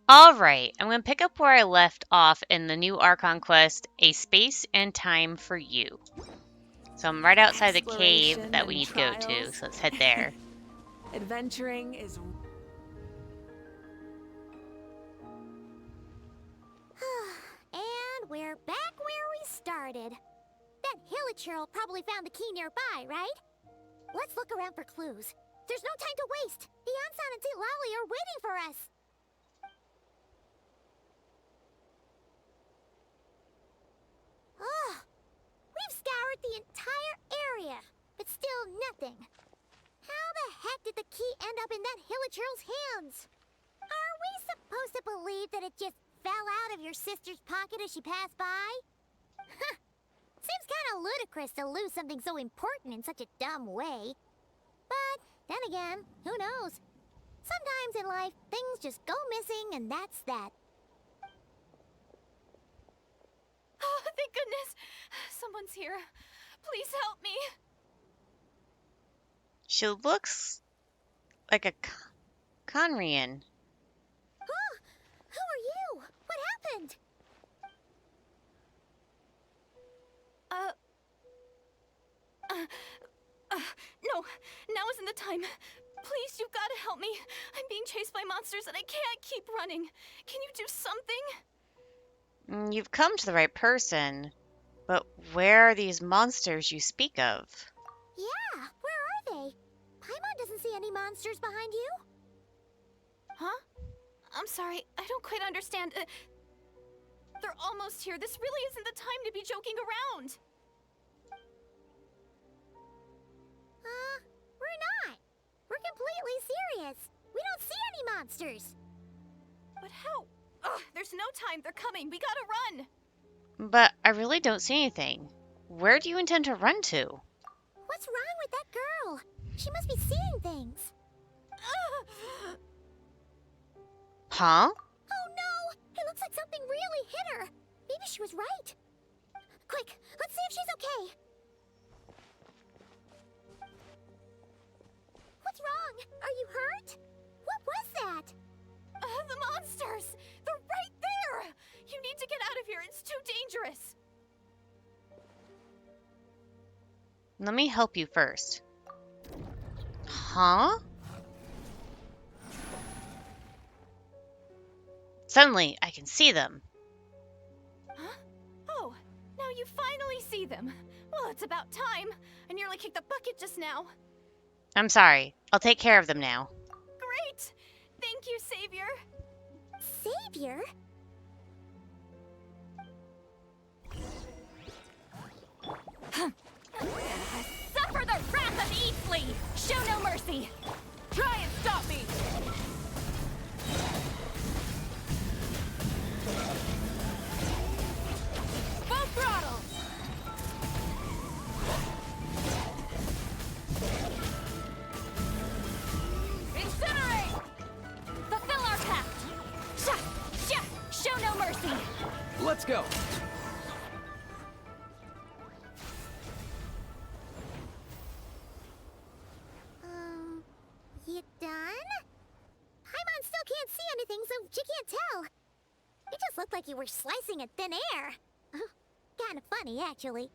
Alright, I'm going to pick up where I left off in the new Archon quest, A Space and Time for You. So I'm right outside the cave Exploration that we and need to go to, trials. so let's head there. Adventuring is... And we're back where we started. That Hilichurl probably found the key nearby, right? Let's look around for clues. There's no time to waste. The Ansan and Lali are waiting for us. Ugh. We've scoured the entire area, but still nothing. How the heck did the key end up in that Hilichurl's hands? Are we supposed to believe that it just fell out of your sister's pocket as she passed by? Seems kind of ludicrous to lose something so important in such a dumb way. But then again, who knows? Sometimes in life, things just go missing and that's that. Oh, thank goodness! Someone's here. Please help me. She looks like a Conrian. Who are you? What happened? No, now isn't the time. Please, you've got to help me. I'm being chased by monsters and I can't keep running. Can you do something? You've come to the right person, but where are these monsters you speak of? Yeah, where are they? Paimon doesn't see any monsters behind you. Huh? I'm sorry, I don't quite understand. They're almost here. This really isn't the time to be joking around. We're not. We're completely serious. We don't see any monsters. But how? Ugh, there's no time. They're coming. We gotta run. But I really don't see anything. Where do you intend to run to? What's wrong with that girl? She must be seeing things. Huh? Oh no! It looks like something really hit her. Maybe she was right. Quick, let's see if she's okay. What's wrong? Are you hurt? What was that? The monsters! They're right there! You need to get out of here. It's too dangerous. Let me help you first. Huh? Suddenly, I can see them. Huh? Oh, now you finally see them. Well, it's about time. I nearly kicked the bucket just now. I'm sorry. I'll take care of them now. Great! Thank you, Savior. Savior? Suffer the wrath of Eastleigh! Show no mercy! Try and stop me! Full throttle! Incinerate! Fulfill our pact! Show no mercy! Let's go. You done? Paimon still can't see anything, so she can't tell. It just looked like you were slicing at thin air. Kinda funny, actually.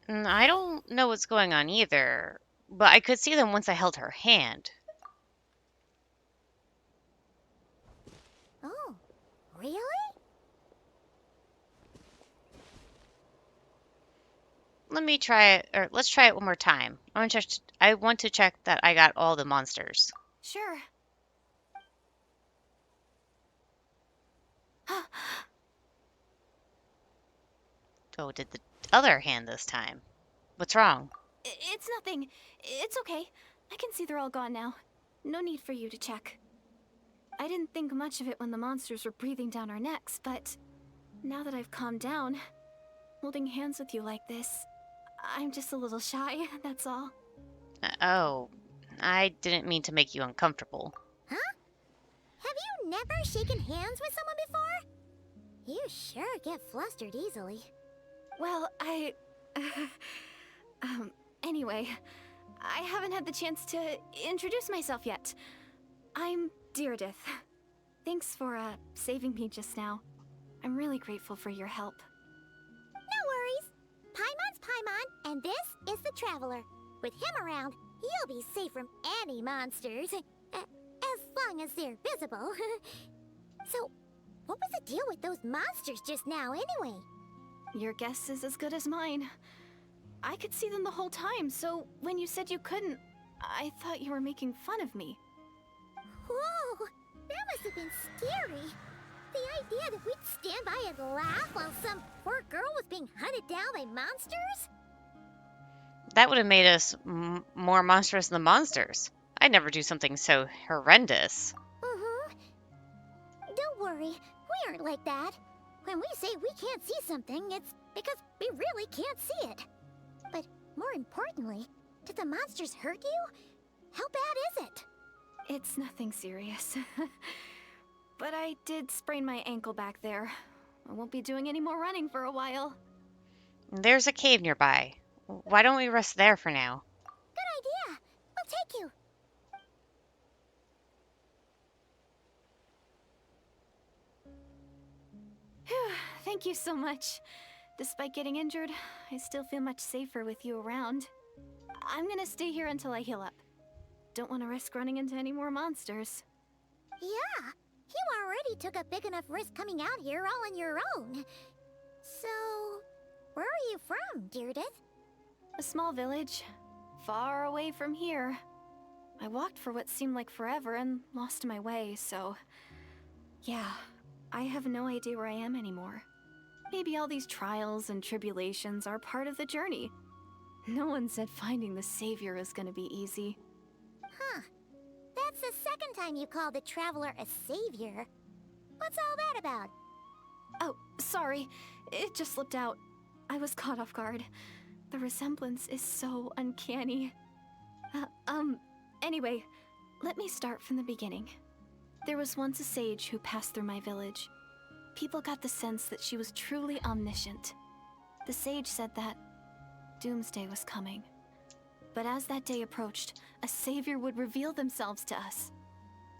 I don't know what's going on either, but I could see them once I held her hand. Oh, really? Let's try it one more time. I want to check that I got all the monsters. Sure. Oh, did the other hand this time? What's wrong? It's nothing. It's okay. I can see they're all gone now. No need for you to check. I didn't think much of it when the monsters were breathing down our necks, but now that I've calmed down, holding hands with you like this, I'm just a little shy, that's all. Oh, I didn't mean to make you uncomfortable. Huh? Have you never shaken hands with someone before? You sure get flustered easily. Well, anyway, I haven't had the chance to introduce myself yet. I'm Deirdith. Thanks for, saving me just now. I'm really grateful for your help. No worries. Paimon's Paimon, and this is the Traveler. With him around, you'll be safe from any monsters. As long as they're visible. So, what was the deal with those monsters just now, anyway? Your guess is as good as mine. I could see them the whole time, so when you said you couldn't, I thought you were making fun of me. Whoa! That must have been scary. The idea that we'd stand by and laugh while some poor girl was being hunted down by monsters? That would have made us more monstrous than the monsters. I'd never do something so horrendous. Don't worry, we aren't like that. When we say we can't see something, it's because we really can't see it. But more importantly, did the monsters hurt you? How bad is it? It's nothing serious. But I did sprain my ankle back there. I won't be doing any more running for a while. There's a cave nearby. Why don't we rest there for now? Good idea. We'll take you. Phew, thank you so much. Despite getting injured, I still feel much safer with you around. I'm gonna stay here until I heal up. Don't want to risk running into any more monsters. Yeah, you already took a big enough risk coming out here all on your own. So, where are you from, Deirdith? A small village, far away from here. I walked for what seemed like forever and lost my way, so... yeah, I have no idea where I am anymore. Maybe all these trials and tribulations are part of the journey. No one said finding the Savior is gonna be easy. Huh. That's the second time you called the Traveler a savior. What's all that about? Oh, sorry. It just slipped out. I was caught off guard. The resemblance is so uncanny. Anyway, let me start from the beginning. There was once a sage who passed through my village. People got the sense that she was truly omniscient. The sage said that doomsday was coming. But as that day approached, a savior would reveal themselves to us.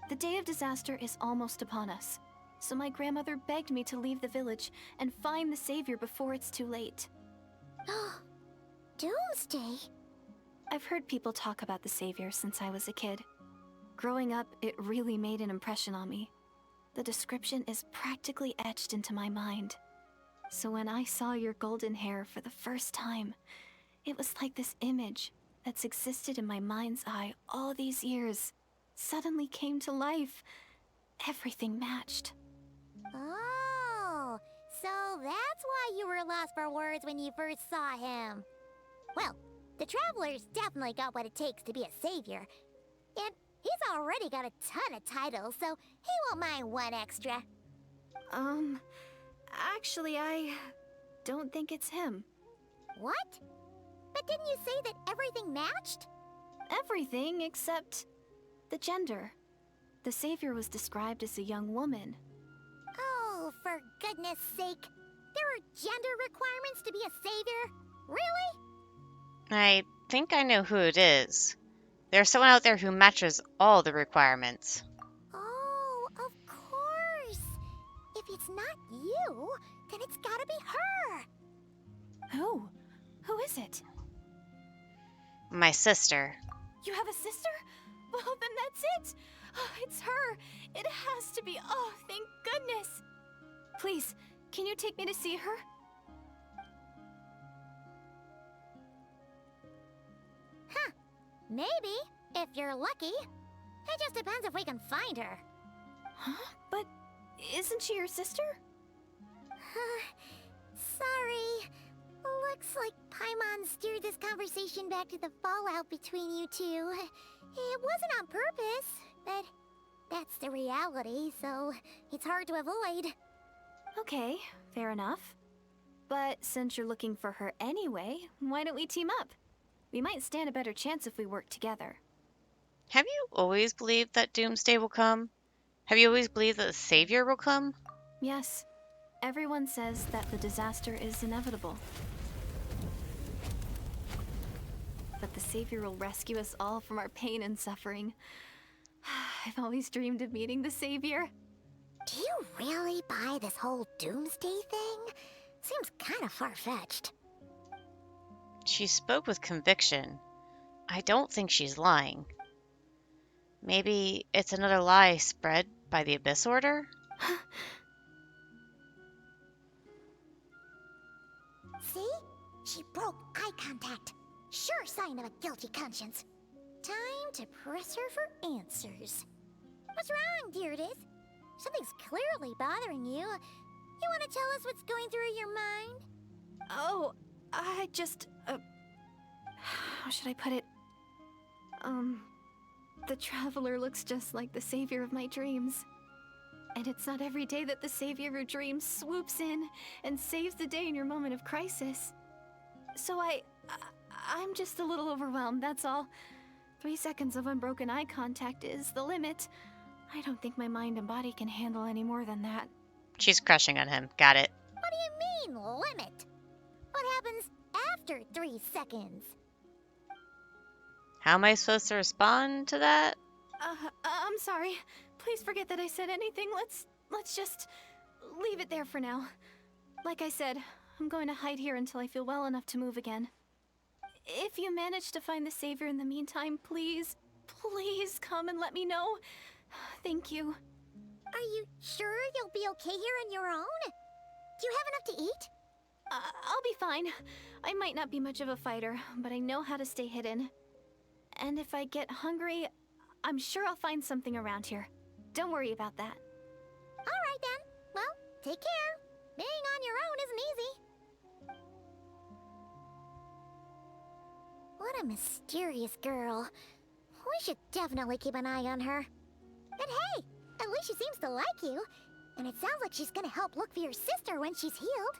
The day of disaster is almost upon us, so my grandmother begged me to leave the village and find the savior before it's too late. Doomsday? I've heard people talk about the savior since I was a kid. Growing up, it really made an impression on me. The description is practically etched into my mind. So when I saw your golden hair for the first time, it was like this image that's existed in my mind's eye all these years suddenly came to life. Everything matched. Oh, so that's why you were lost for words when you first saw him. Well, the Traveler's definitely got what it takes to be a savior. And he's already got a ton of titles, so he won't mind one extra. Actually, I don't think it's him. What? But didn't you say that everything matched? Everything except the gender. The savior was described as a young woman. Oh, for goodness sake. There are gender requirements to be a savior? Really? I think I know who it is. There's someone out there who matches all the requirements. Oh, of course. If it's not you, then it's gotta be her. Who? Who is it? My sister. You have a sister? Well, then that's it. Oh, it's her. It has to be. Oh, thank goodness. Please, can you take me to see her? Huh. Maybe, if you're lucky. It just depends if we can find her. Huh? But isn't she your sister? Sorry. Looks like Paimon steered this conversation back to the fallout between you two. It wasn't on purpose, but that's the reality, so it's hard to avoid. Okay, fair enough. But since you're looking for her anyway, why don't we team up? We might stand a better chance if we work together. Have you always believed that doomsday will come? Have you always believed that the savior will come? Yes. Everyone says that the disaster is inevitable. But the savior will rescue us all from our pain and suffering. I've always dreamed of meeting the savior. Do you really buy this whole doomsday thing? Seems kind of far-fetched. She spoke with conviction. I don't think she's lying. Maybe it's another lie spread by the Abyss Order? See? She broke eye contact. Sure sign of a guilty conscience. Time to press her for answers. What's wrong, Deirdis? Something's clearly bothering you. You want to tell us what's going through your mind? Oh, I just, how should I put it? The Traveler looks just like the savior of my dreams. And it's not every day that the savior of your dreams swoops in and saves the day in your moment of crisis. So I'm just a little overwhelmed, that's all. 3 seconds of unbroken eye contact is the limit. I don't think my mind and body can handle any more than that. She's crushing on him. Got it. What do you mean, limit? What happens after 3 seconds? How am I supposed to respond to that? I'm sorry. Please forget that I said anything. Let's just leave it there for now. Like I said, I'm going to hide here until I feel well enough to move again. If you manage to find the savior in the meantime, please come and let me know. Thank you. Are you sure you'll be okay here on your own? Do you have enough to eat? I'll be fine. I might not be much of a fighter, but I know how to stay hidden. And if I get hungry, I'm sure I'll find something around here. Don't worry about that. Alright then. Well, take care. Being on your own isn't easy. What a mysterious girl. We should definitely keep an eye on her. And hey, at least she seems to like you. And it sounds like she's gonna help look for your sister when she's healed.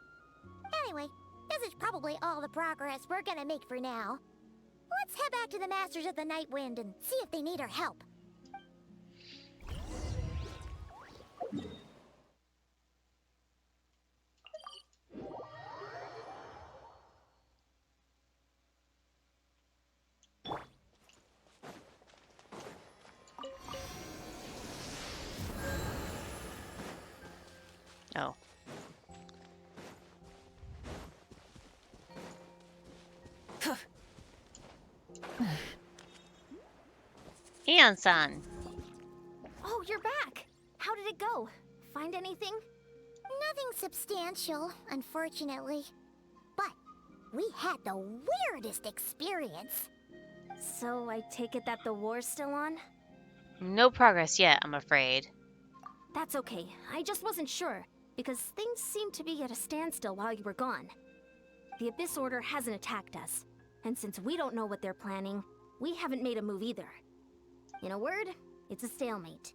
Anyway, this is probably all the progress we're gonna make for now. Let's head back to the Masters of the Night Wind and see if they need our help. Oh. Ian-san. Oh, you're back. How did it go? Find anything? Nothing substantial, unfortunately. But we had the weirdest experience. So I take it that the war's still on? No progress yet, I'm afraid. That's okay. I just wasn't sure, because things seemed to be at a standstill while you were gone. The Abyss Order hasn't attacked us, and since we don't know what they're planning, we haven't made a move either. In a word, it's a stalemate.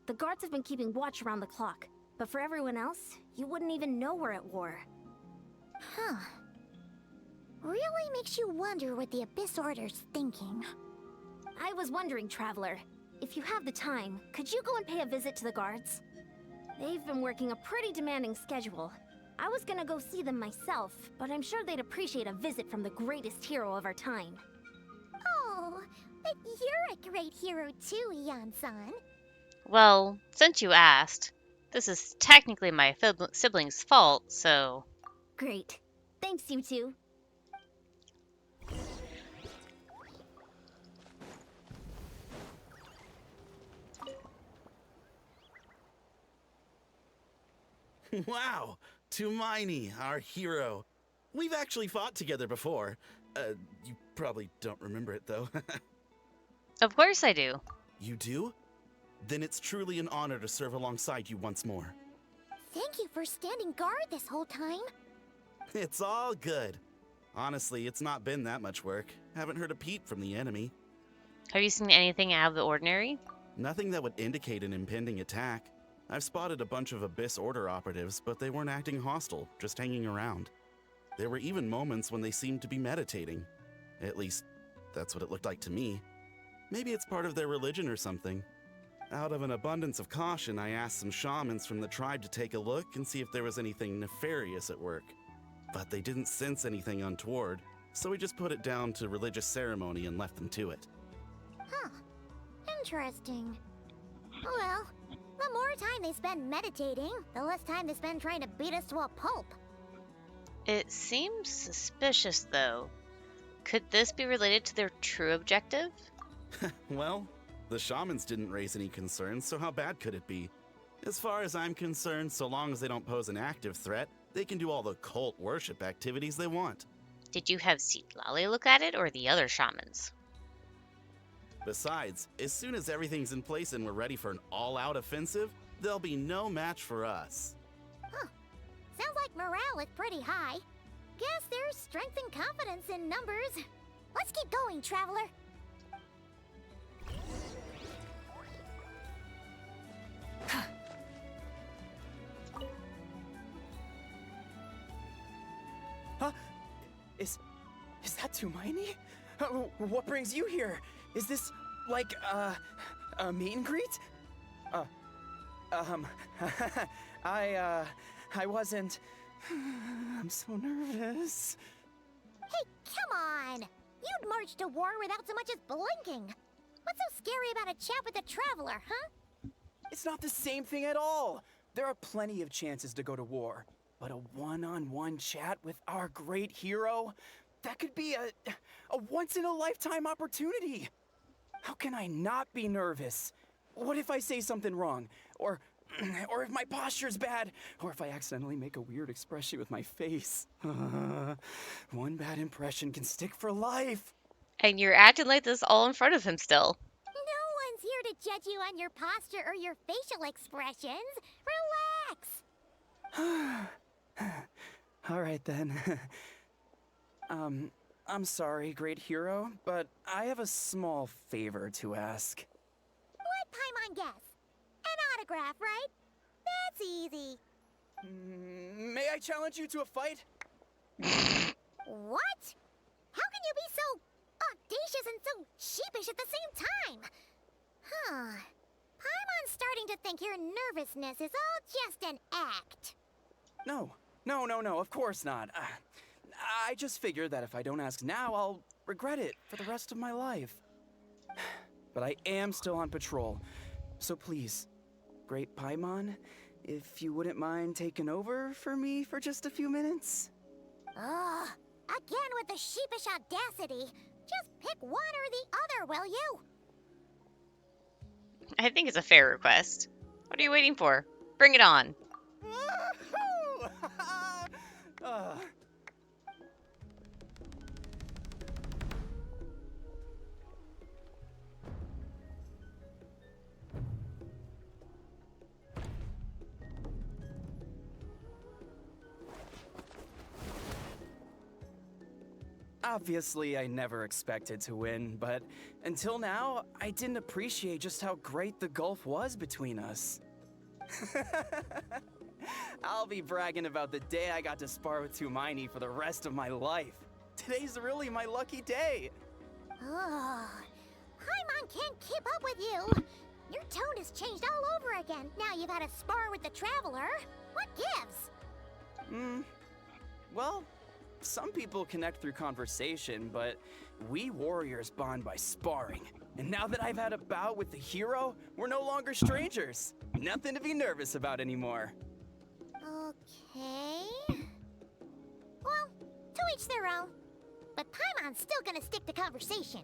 The guards have been keeping watch around the clock, but for everyone else, you wouldn't even know we're at war. Huh. Really makes you wonder what the Abyss Order's thinking. I was wondering, Traveler, if you have the time, could you go and pay a visit to the guards? They've been working a pretty demanding schedule. I was gonna go see them myself, but I'm sure they'd appreciate a visit from the greatest hero of our time. Oh, but you're a great hero too, Ian-san. Well, since you asked, this is technically my sibling's fault, so... Great. Thanks, you two. Wow, Tumaini, our hero. We've actually fought together before. You probably don't remember it, though. Of course I do. You do? Then it's truly an honor to serve alongside you once more. Thank you for standing guard this whole time. It's all good. Honestly, it's not been that much work. Haven't heard a peep from the enemy. Have you seen anything out of the ordinary? Nothing that would indicate an impending attack. I've spotted a bunch of Abyss Order operatives, but they weren't acting hostile, just hanging around. There were even moments when they seemed to be meditating. At least, that's what it looked like to me. Maybe it's part of their religion or something. Out of an abundance of caution, I asked some shamans from the tribe to take a look and see if there was anything nefarious at work. But they didn't sense anything untoward, so we just put it down to religious ceremony and left them to it. Huh. Interesting. Well, The more time they spend meditating, the less time they spend trying to beat us to a pulp. It seems suspicious, though. Could this be related to their true objective? Well, the shamans didn't raise any concerns, so how bad could it be? As far as I'm concerned, so long as they don't pose an active threat, they can do all the cult worship activities they want. Did you have Lally look at it, or the other shamans? Besides, as soon as everything's in place and we're ready for an all-out offensive, there'll be no match for us. Sounds like morale is pretty high. Guess there's strength and confidence in numbers. Let's keep going, Traveler. Huh? Is that Tumaini? What brings you here? Is this like a meet and greet? I wasn't. I'm so nervous. Hey, come on! You'd march to war without so much as blinking. What's so scary about a chat with a Traveler, huh? It's not the same thing at all. There are plenty of chances to go to war, but a one-on-one chat with our great hero, that could be a once-in-a-lifetime opportunity. How can I not be nervous? What if I say something wrong? Or if my posture's bad? Or if I accidentally make a weird expression with my face? One bad impression can stick for life. And you're acting like this all in front of him still. No one's here to judge you on your posture or your facial expressions. Relax! All right then. I'm sorry, great hero, but I have a small favor to ask. Let Paimon guess. An autograph, right? That's easy. May I challenge you to a fight? What? How can you be so audacious and so sheepish at the same time? Huh. Paimon's starting to think your nervousness is all just an act. No, of course not. I just figured that if I don't ask now, I'll regret it for the rest of my life. But I am still on patrol, so please, Great Paimon, if you wouldn't mind taking over for me for just a few minutes? Ugh. Again with the sheepish audacity. Just pick one or the other, will you? I think it's a fair request. What are you waiting for? Bring it on. Obviously, I never expected to win, but until now, I didn't appreciate just how great the gulf was between us. I'll be bragging about the day I got to spar with Tumaini for the rest of my life. Today's really my lucky day. Ugh. Paimon can't keep up with you. Your tone has changed all over again. Now you've had a spar with the Traveler. What gives? Well, some people connect through conversation, but we warriors bond by sparring. And now that I've had a bout with the hero, we're no longer strangers. Nothing to be nervous about anymore. Okay. Well, to each their own. But Paimon's still gonna stick to conversation.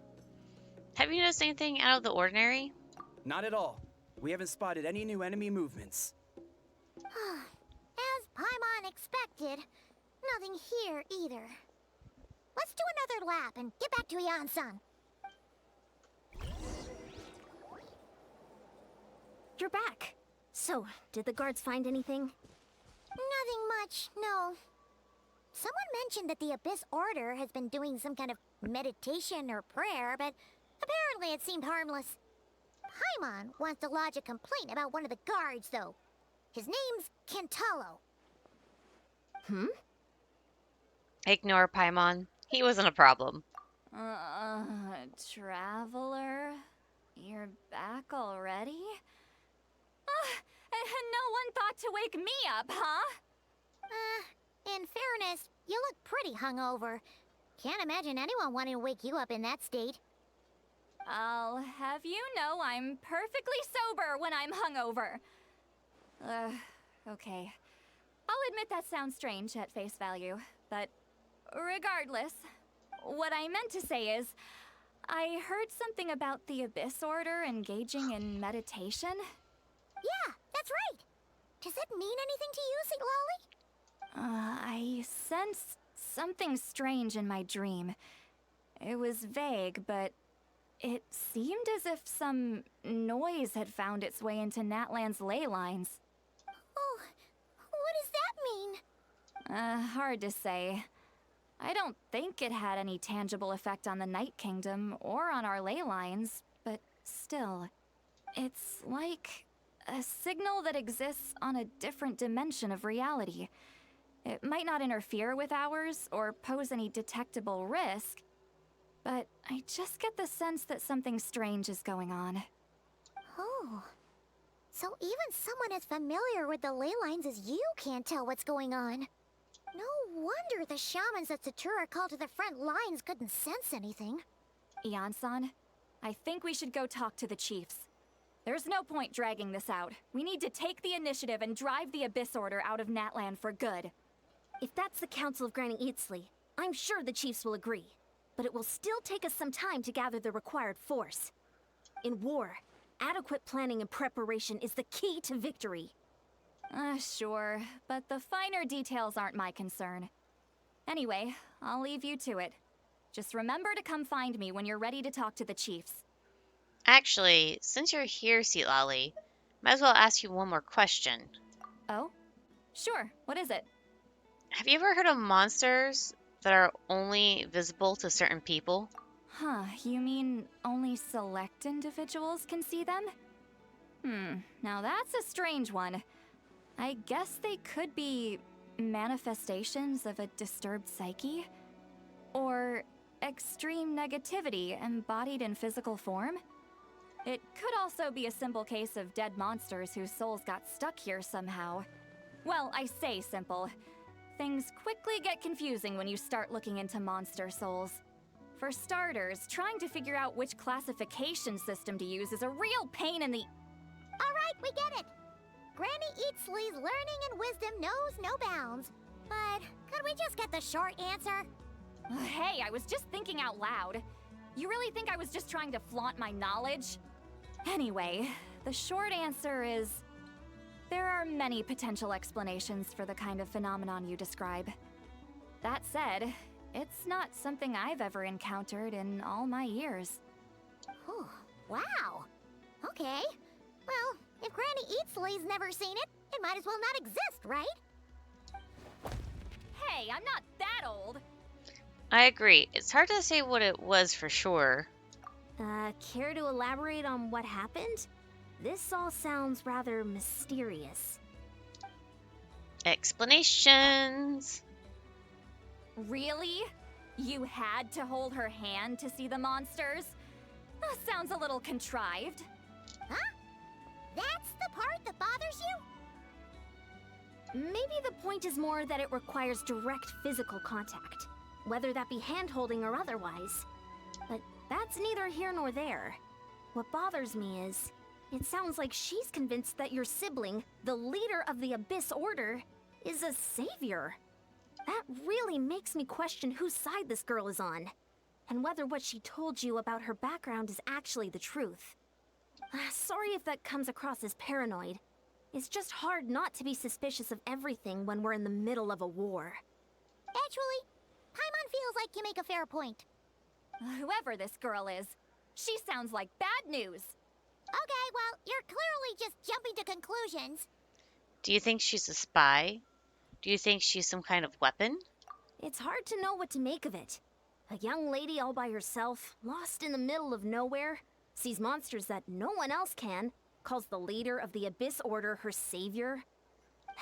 Have you noticed anything out of the ordinary? Not at all. We haven't spotted any new enemy movements. As Paimon expected, nothing here either. Let's do another lap and get back to Yan-san. You're back. So, did the guards find anything? Nothing much, no. Someone mentioned that the Abyss Order has been doing some kind of meditation or prayer, but apparently it seemed harmless. Paimon wants to lodge a complaint about one of the guards, though. His name's Kentalo. Ignore Paimon. He wasn't a problem. Traveler? You're back already? No one thought to wake me up, huh? In fairness, you look pretty hungover. Can't imagine anyone wanting to wake you up in that state. I'll have you know I'm perfectly sober when I'm hungover. Okay. I'll admit that sounds strange at face value, but regardless, what I meant to say is, I heard something about the Abyss Order engaging in meditation. Yeah, that's right. Does it mean anything to you, St. Lolly? I sensed something strange in my dream. It was vague, but it seemed as if some noise had found its way into Natlan's ley lines. Oh, what does that mean? Hard to say. I don't think it had any tangible effect on the Night Kingdom or on our ley lines, but still, it's like a signal that exists on a different dimension of reality. It might not interfere with ours or pose any detectable risk, but I just get the sense that something strange is going on. Oh. So even someone as familiar with the ley lines as you can't tell what's going on. No wonder the shamans that Satura called to the front lines couldn't sense anything. Ian-san, I think we should go talk to the chiefs. There's no point dragging this out. We need to take the initiative and drive the Abyss Order out of Natlan for good. If that's the Council of Granny Eatsley, I'm sure the chiefs will agree. But it will still take us some time to gather the required force. In war, adequate planning and preparation is the key to victory. Sure, but the finer details aren't my concern. Anyway, I'll leave you to it. Just remember to come find me when you're ready to talk to the chiefs. Actually, since you're here, Seat Lolly, might as well ask you one more question. Oh? Sure, what is it? Have you ever heard of monsters that are only visible to certain people? Huh, you mean only select individuals can see them? Now that's a strange one. I guess they could be manifestations of a disturbed psyche? Or extreme negativity embodied in physical form? It could also be a simple case of dead monsters whose souls got stuck here somehow. Well, I say simple. Things quickly get confusing when you start looking into monster souls. For starters, trying to figure out which classification system to use is a real pain in the... Alright, we get it. Granny Eatsley's learning and wisdom knows no bounds. But could we just get the short answer? Hey, I was just thinking out loud. You really think I was just trying to flaunt my knowledge? Anyway, the short answer is... there are many potential explanations for the kind of phenomenon you describe. That said, it's not something I've ever encountered in all my years. Oh, wow. Okay. Well, if Granny Eatsley's never seen it, it might as well not exist, right? Hey, I'm not that old! I agree. It's hard to say what it was for sure. Care to elaborate on what happened? This all sounds rather mysterious. Explanations. Really? You had to hold her hand to see the monsters? That sounds a little contrived. Huh? That's the part that bothers you? Maybe the point is more that it requires direct physical contact, whether that be hand-holding or otherwise. But that's neither here nor there. What bothers me is, it sounds like she's convinced that your sibling, the leader of the Abyss Order, is a savior. That really makes me question whose side this girl is on, and whether what she told you about her background is actually the truth. Sorry if that comes across as paranoid. It's just hard not to be suspicious of everything when we're in the middle of a war. Actually, Paimon feels like you make a fair point. Whoever this girl is, she sounds like bad news. Okay, well, you're clearly just jumping to conclusions. Do you think she's a spy? Do you think she's some kind of weapon? It's hard to know what to make of it. A young lady all by herself, lost in the middle of nowhere, sees monsters that no one else can, calls the leader of the Abyss Order her savior.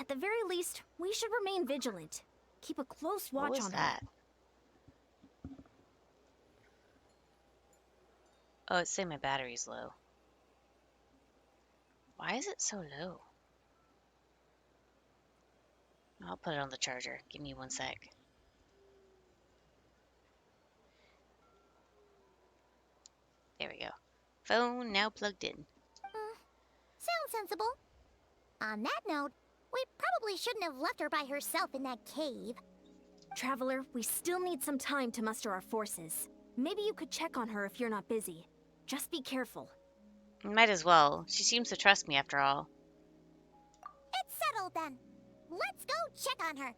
At the very least, we should remain vigilant. Keep a close watch What was on that? Oh, it's saying my battery's low. Why is it so low? I'll put it on the charger. Give me one sec. There we go. Phone now plugged in. Sounds sensible. On that note, we probably shouldn't have left her by herself in that cave. Traveler, we still need some time to muster our forces. Maybe you could check on her if you're not busy. Just be careful. Might as well. She seems to trust me after all. It's settled then. Let's go check on her.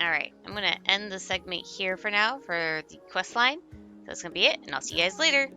Alright, I'm gonna end the segment here for now for the quest line. That's gonna be it, and I'll see you guys later.